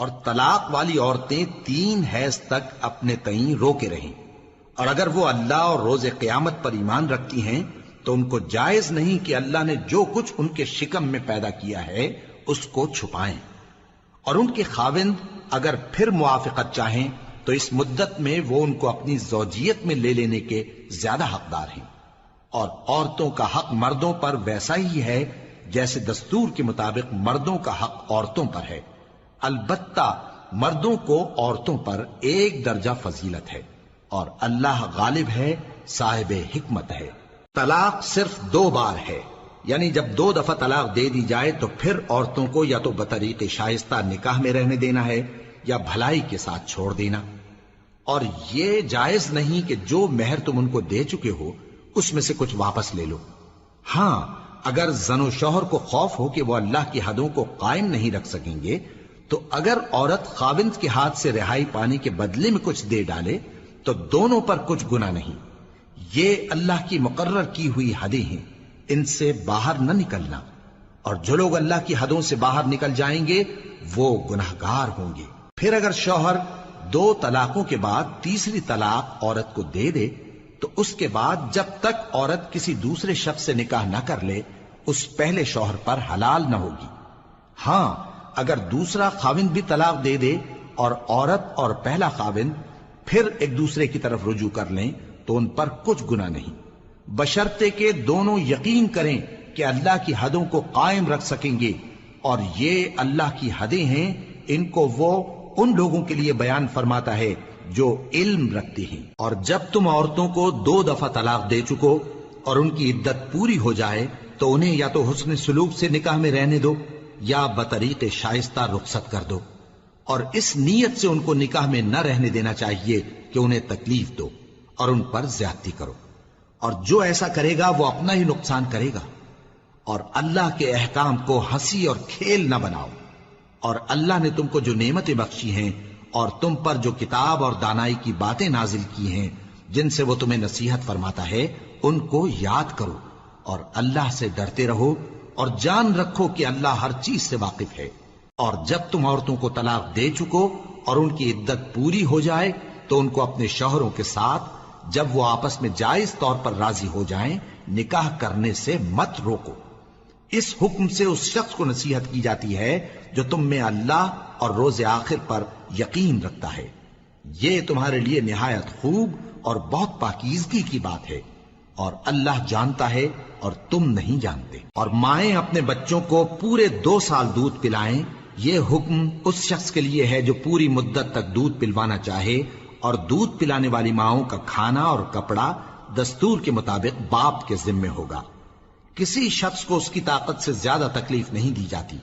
اور طلاق والی عورتیں 3 حیض تک اپنے تئیں روکے رہیں، اور اگر وہ اللہ اور روز قیامت پر ایمان رکھتی ہیں تو ان کو جائز نہیں کہ اللہ نے جو کچھ ان کے شکم میں پیدا کیا ہے اس کو چھپائیں، اور ان کے خاوند اگر پھر موافقت چاہیں تو اس مدت میں وہ ان کو اپنی زوجیت میں لے لینے کے زیادہ حقدار ہیں، اور عورتوں کا حق مردوں پر ویسا ہی ہے جیسے دستور کے مطابق مردوں کا حق عورتوں پر ہے، البتہ مردوں کو عورتوں پر 1 درجہ فضیلت ہے، اور اللہ غالب ہے، صاحب حکمت ہے۔ طلاق صرف 2 بار ہے، یعنی جب 2 دفعہ طلاق دے دی جائے تو پھر عورتوں کو یا تو بطریق شائستہ نکاح میں رہنے دینا ہے یا بھلائی کے ساتھ چھوڑ دینا، اور یہ جائز نہیں کہ جو مہر تم ان کو دے چکے ہو اس میں سے کچھ واپس لے لو۔ ہاں، اگر زن و شوہر کو خوف ہو کہ وہ اللہ کی حدوں کو قائم نہیں رکھ سکیں گے تو اگر عورت خاوند کے ہاتھ سے رہائی پانے کے بدلے میں کچھ دے ڈالے تو دونوں پر کچھ گناہ نہیں۔ یہ اللہ کی مقرر کی ہوئی حدیں ہیں، ان سے باہر نہ نکلنا، اور جو لوگ اللہ کی حدوں سے باہر نکل جائیں گے وہ گناہگار ہوں گے۔ پھر اگر شوہر 2 طلاقوں کے بعد تیسری طلاق عورت کو دے دے تو اس کے بعد جب تک عورت کسی دوسرے شخص سے نکاح نہ کر لے اس پہلے شوہر پر حلال نہ ہوگی۔ ہاں، اگر دوسرا خاوند بھی طلاق دے دے اور عورت اور پہلا خاوند پھر ایک دوسرے کی طرف رجوع کر لیں تو ان پر کچھ گناہ نہیں، بشرطے کہ دونوں یقین کریں کہ اللہ کی حدوں کو قائم رکھ سکیں گے، اور یہ اللہ کی حدیں ہیں، ان کو وہ ان لوگوں کے لیے بیان فرماتا ہے جو علم رکھتے ہیں۔ اور جب تم عورتوں کو 2 دفعہ طلاق دے چکو اور ان کی عدت پوری ہو جائے تو انہیں یا تو حسن سلوک سے نکاح میں رہنے دو یا بطریق شائستہ رخصت کر دو، اور اس نیت سے ان کو نکاح میں نہ رہنے دینا چاہیے کہ انہیں تکلیف دو اور ان پر زیادتی کرو، اور جو ایسا کرے گا وہ اپنا ہی نقصان کرے گا۔ اور اللہ کے احکام کو ہنسی اور کھیل نہ بناؤ، اور اللہ نے تم کو جو نعمتیں بخشی ہیں اور تم پر جو کتاب اور دانائی کی باتیں نازل کی ہیں جن سے وہ تمہیں نصیحت فرماتا ہے ان کو یاد کرو، اور اللہ سے ڈرتے رہو، اور جان رکھو کہ اللہ ہر چیز سے واقف ہے۔ اور جب تم عورتوں کو طلاق دے چکو اور ان کی عدت پوری ہو جائے تو ان کو اپنے شوہروں کے ساتھ جب وہ آپس میں جائز طور پر راضی ہو جائیں نکاح کرنے سے مت روکو۔ اس حکم سے اس شخص کو نصیحت کی جاتی ہے جو تم میں اللہ اور روز آخر پر یقین رکھتا ہے، یہ تمہارے لیے نہایت خوب اور بہت پاکیزگی کی بات ہے، اور اللہ جانتا ہے اور تم نہیں جانتے۔ اور مائیں اپنے بچوں کو پورے 2 سال دودھ پلائیں، یہ حکم اس شخص کے لیے ہے جو پوری مدت تک دودھ پلوانا چاہے، اور دودھ پلانے والی ماؤں کا کھانا اور کپڑا دستور کے مطابق باپ کے ذمے ہوگا۔ کسی شخص کو اس کی طاقت سے زیادہ تکلیف نہیں دی جاتی،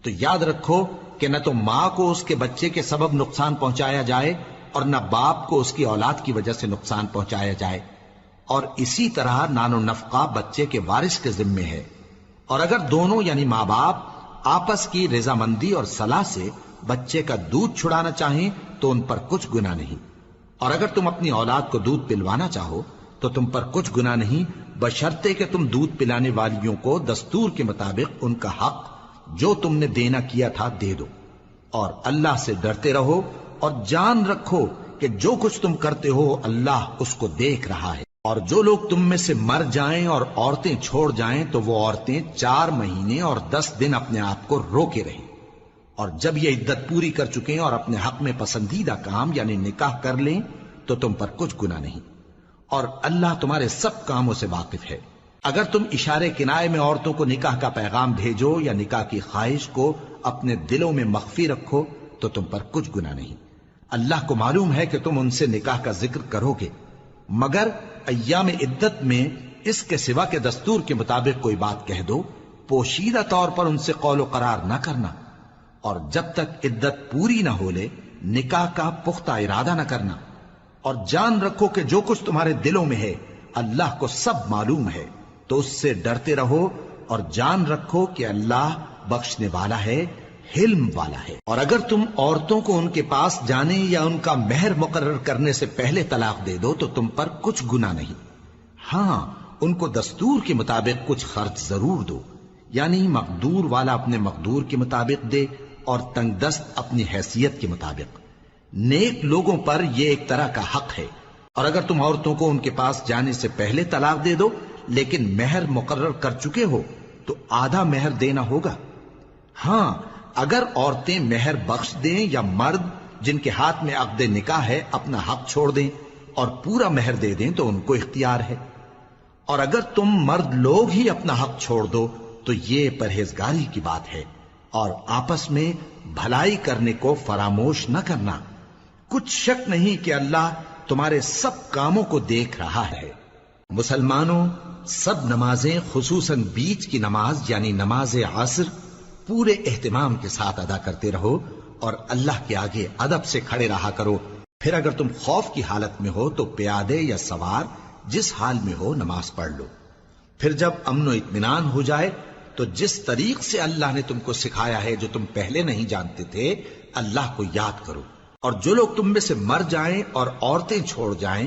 تو یاد رکھو کہ نہ تو ماں کو اس کے بچے کے سبب نقصان پہنچایا جائے اور نہ باپ کو اس کی اولاد کی وجہ سے نقصان پہنچایا جائے، اور اسی طرح نان و نفقہ بچے کے وارث کے ذمے ہے۔ اور اگر دونوں یعنی ماں باپ آپس کی رضامندی اور صلاح سے بچے کا دودھ چھڑانا چاہیں تو ان پر کچھ گناہ نہیں، اور اگر تم اپنی اولاد کو دودھ پلوانا چاہو تو تم پر کچھ گناہ نہیں، بشرطے کہ تم دودھ پلانے والیوں کو دستور کے مطابق ان کا حق جو تم نے دینا کیا تھا دے دو، اور اللہ سے ڈرتے رہو، اور جان رکھو کہ جو کچھ تم کرتے ہو اللہ اس کو دیکھ رہا ہے۔ اور جو لوگ تم میں سے مر جائیں اور عورتیں چھوڑ جائیں تو وہ عورتیں 4 مہینے اور 10 دن اپنے آپ کو روکے رہیں، اور جب یہ عدت پوری کر چکیں اور اپنے حق میں پسندیدہ کام یعنی نکاح کر لیں تو تم پر کچھ گناہ نہیں، اور اللہ تمہارے سب کاموں سے واقف ہے۔ اگر تم اشارے کنائے میں عورتوں کو نکاح کا پیغام بھیجو یا نکاح کی خواہش کو اپنے دلوں میں مخفی رکھو تو تم پر کچھ گناہ نہیں، اللہ کو معلوم ہے کہ تم ان سے نکاح کا ذکر کرو گے، مگر ایام عدت میں اس کے سوا کے دستور کے مطابق کوئی بات کہہ دو، پوشیدہ طور پر ان سے قول و قرار نہ کرنا، اور جب تک عدت پوری نہ ہو لے نکاح کا پختہ ارادہ نہ کرنا، اور جان رکھو کہ جو کچھ تمہارے دلوں میں ہے اللہ کو سب معلوم ہے، تو اس سے ڈرتے رہو، اور جان رکھو کہ اللہ بخشنے والا ہے، حلم والا ہے۔ اور اگر تم عورتوں کو ان کے پاس جانے یا ان کا مہر مقرر کرنے سے پہلے طلاق دے دو تو تم پر کچھ گناہ نہیں، ہاں ان کو دستور کے مطابق کچھ خرچ ضرور دو، یعنی مقدور والا اپنے مقدور کے مطابق دے اور تنگ دست اپنی حیثیت کے مطابق۔ نیک لوگوں پر یہ ایک طرح کا حق ہے، اور اگر تم عورتوں کو ان کے پاس جانے سے پہلے طلاق دے دو لیکن مہر مقرر کر چکے ہو تو آدھا مہر دینا ہوگا۔ ہاں، اگر عورتیں مہر بخش دیں یا مرد جن کے ہاتھ میں عقد نکاح ہے اپنا حق چھوڑ دیں اور پورا مہر دے دیں تو ان کو اختیار ہے۔ اور اگر تم مرد لوگ ہی اپنا حق چھوڑ دو تو یہ پرہیزگاری کی بات ہے، اور آپس میں بھلائی کرنے کو فراموش نہ کرنا۔ کچھ شک نہیں کہ اللہ تمہارے سب کاموں کو دیکھ رہا ہے۔ مسلمانوں، سب نمازیں خصوصاً بیچ کی نماز یعنی نماز عصر پورے اہتمام کے ساتھ ادا کرتے رہو اور اللہ کے آگے ادب سے کھڑے رہا کرو۔ پھر اگر تم خوف کی حالت میں ہو تو پیادے یا سوار جس حال میں ہو نماز پڑھ لو۔ پھر جب امن و اطمینان ہو جائے تو جس طریق سے اللہ نے تم کو سکھایا ہے جو تم پہلے نہیں جانتے تھے، اللہ کو یاد کرو۔ اور جو لوگ تم میں سے مر جائیں اور عورتیں چھوڑ جائیں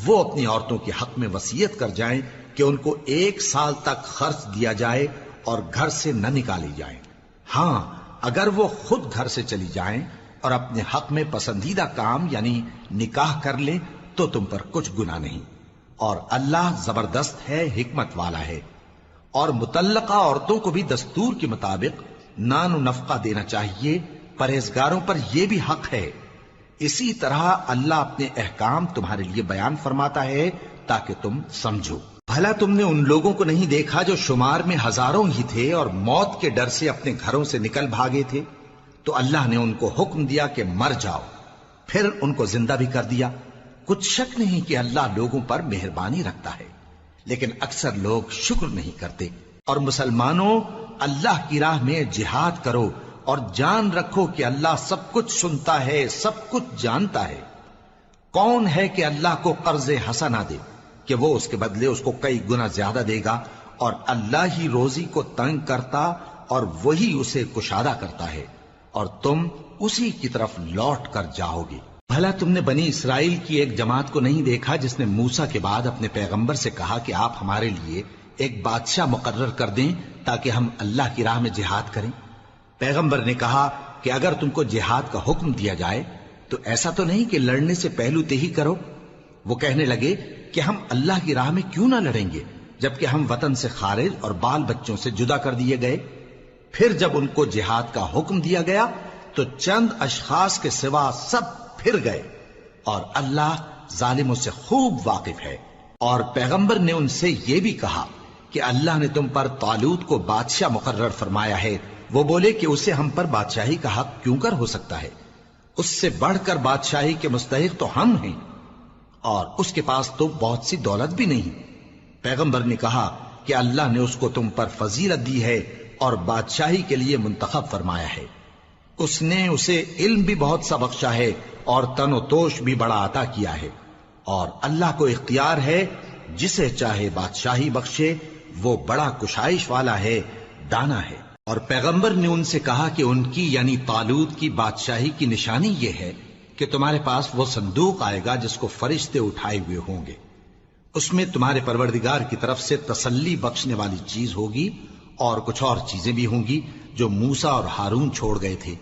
وہ اپنی عورتوں کے حق میں وصیت کر جائیں کہ ان کو 1 سال تک خرچ دیا جائے اور گھر سے نہ نکالی جائیں۔ ہاں، اگر وہ خود گھر سے چلی جائیں اور اپنے حق میں پسندیدہ کام یعنی نکاح کر لیں تو تم پر کچھ گناہ نہیں، اور اللہ زبردست ہے، حکمت والا ہے۔ اور مطلقہ عورتوں کو بھی دستور کے مطابق نان و نفقہ دینا چاہیے، پرہیزگاروں پر یہ بھی حق ہے۔ اسی طرح اللہ اپنے احکام تمہارے لیے بیان فرماتا ہے تاکہ تم سمجھو۔ بھلا تم نے ان لوگوں کو نہیں دیکھا جو شمار میں ہزاروں ہی تھے اور موت کے ڈر سے اپنے گھروں سے نکل بھاگے تھے؟ تو اللہ نے ان کو حکم دیا کہ مر جاؤ، پھر ان کو زندہ بھی کر دیا۔ کچھ شک نہیں کہ اللہ لوگوں پر مہربانی رکھتا ہے، لیکن اکثر لوگ شکر نہیں کرتے۔ اور مسلمانوں، اللہ کی راہ میں جہاد کرو اور جان رکھو کہ اللہ سب کچھ سنتا ہے، سب کچھ جانتا ہے۔ کون ہے کہ اللہ کو قرض حسنہ دے کہ وہ اس کے بدلے اس کو کئی گنا زیادہ دے گا؟ اور اللہ ہی روزی کو تنگ کرتا اور وہی اسے کشادہ کرتا ہے، اور تم اسی کی طرف لوٹ کر جاؤ گے۔ بھلا تم نے بنی اسرائیل کی ایک جماعت کو نہیں دیکھا جس نے موسیٰ کے بعد اپنے پیغمبر سے کہا کہ آپ ہمارے لیے ایک بادشاہ مقرر کر دیں تاکہ ہم اللہ کی راہ میں جہاد کریں؟ پیغمبر نے کہا کہ اگر تم کو جہاد کا حکم دیا جائے تو ایسا تو نہیں کہ لڑنے سے پہلو تہی کرو۔ وہ کہنے لگے کہ ہم اللہ کی راہ میں کیوں نہ لڑیں گے جبکہ ہم وطن سے خارج اور بال بچوں سے جدا کر دیے گئے۔ پھر جب ان کو جہاد کا حکم دیا گیا تو چند اشخاص کے سوا سب پھر گئے، اور اللہ ظالموں سے خوب واقف ہے۔ اور پیغمبر نے ان سے یہ بھی کہا کہ اللہ نے تم پر طالوت کو بادشاہ مقرر فرمایا ہے۔ وہ بولے کہ اسے ہم پر بادشاہی کا حق کیوں کر ہو سکتا ہے؟ اس سے بڑھ کر بادشاہی کے مستحق تو ہم ہیں، اور اس کے پاس تو بہت سی دولت بھی نہیں۔ پیغمبر نے کہا کہ اللہ نے اس کو تم پر فضیلت دی ہے اور بادشاہی کے لیے منتخب فرمایا ہے۔ اس نے اسے علم بھی بہت سا بخشا ہے اور تن و توش بھی بڑا عطا کیا ہے، اور اللہ کو اختیار ہے جسے چاہے بادشاہی بخشے، وہ بڑا کشائش والا ہے، دانا ہے۔ اور پیغمبر نے ان سے کہا کہ ان کی یعنی طالوت کی بادشاہی کی نشانی یہ ہے کہ تمہارے پاس وہ صندوق آئے گا جس کو فرشتے اٹھائے ہوئے ہوں گے۔ اس میں تمہارے پروردگار کی طرف سے تسلی بخشنے والی چیز ہوگی، اور کچھ اور چیزیں بھی ہوں گی جو موسیٰ اور ہارون چھوڑ گئے تھے۔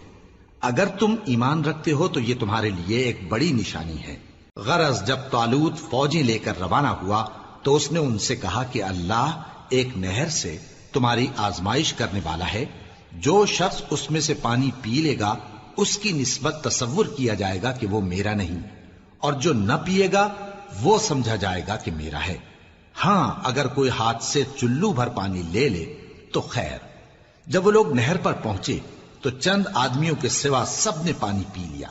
اگر تم ایمان رکھتے ہو تو یہ تمہارے لیے ایک بڑی نشانی ہے۔ غرض جب طالوت فوجیں لے کر روانہ ہوا تو اس نے ان سے کہا کہ اللہ ایک نہر سے تمہاری آزمائش کرنے والا ہے، جو شخص اس میں سے پانی پی لے گا اس کی نسبت تصور کیا جائے گا کہ وہ میرا نہیں، اور جو نہ پیے گا وہ سمجھا جائے گا کہ میرا ہے۔ ہاں، اگر کوئی ہاتھ سے چلو بھر پانی لے لے تو خیر۔ جب وہ لوگ نہر پر پہنچے تو چند آدمیوں کے سوا سب نے پانی پی لیا۔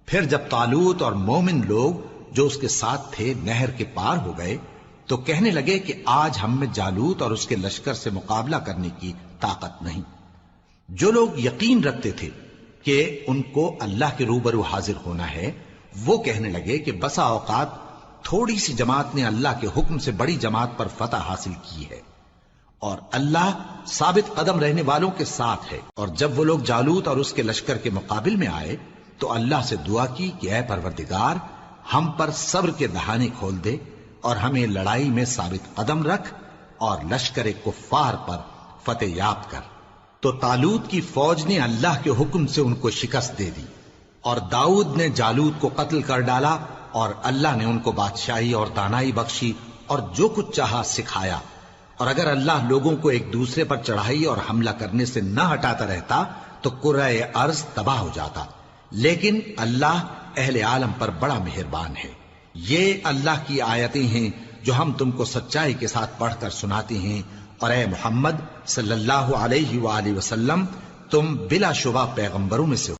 پھر جب طالوت اور مومن لوگ جو اس کے ساتھ تھے نہر کے پار ہو گئے تو کہنے لگے کہ آج ہم میں جالوت اور اس کے لشکر سے مقابلہ کرنے کی طاقت نہیں۔ جو لوگ یقین رکھتے تھے کہ ان کو اللہ کے روبرو حاضر ہونا ہے وہ کہنے لگے کہ بسا اوقات تھوڑی سی جماعت نے اللہ کے حکم سے بڑی جماعت پر فتح حاصل کی ہے، اور اللہ ثابت قدم رہنے والوں کے ساتھ ہے۔ اور جب وہ لوگ جالوت اور اس کے لشکر کے مقابل میں آئے تو اللہ سے دعا کی کہ اے پروردگار، ہم پر صبر کے دہانے کھول دے اور ہمیں لڑائی میں ثابت قدم رکھ اور لشکر کفار پر فتح یاب کر۔ تو طالوت کی فوج نے اللہ کے حکم سے ان کو شکست دے دی، اور داؤد نے جالوت کو قتل کر ڈالا، اور اللہ نے ان کو بادشاہی اور دانائی بخشی اور جو کچھ چاہا سکھایا۔ اور اگر اللہ لوگوں کو ایک دوسرے پر چڑھائی اور حملہ کرنے سے نہ ہٹاتا رہتا تو کرۂ ارض تباہ ہو جاتا، لیکن اللہ اہل عالم پر بڑا مہربان ہے۔ یہ اللہ کی آیتیں ہیں جو ہم تم کو سچائی کے ساتھ پڑھ کر سناتے ہیں، اور اے محمد صلی اللہ علیہ وآلہ وسلم تم بلا شبہ پیغمبروں میں سے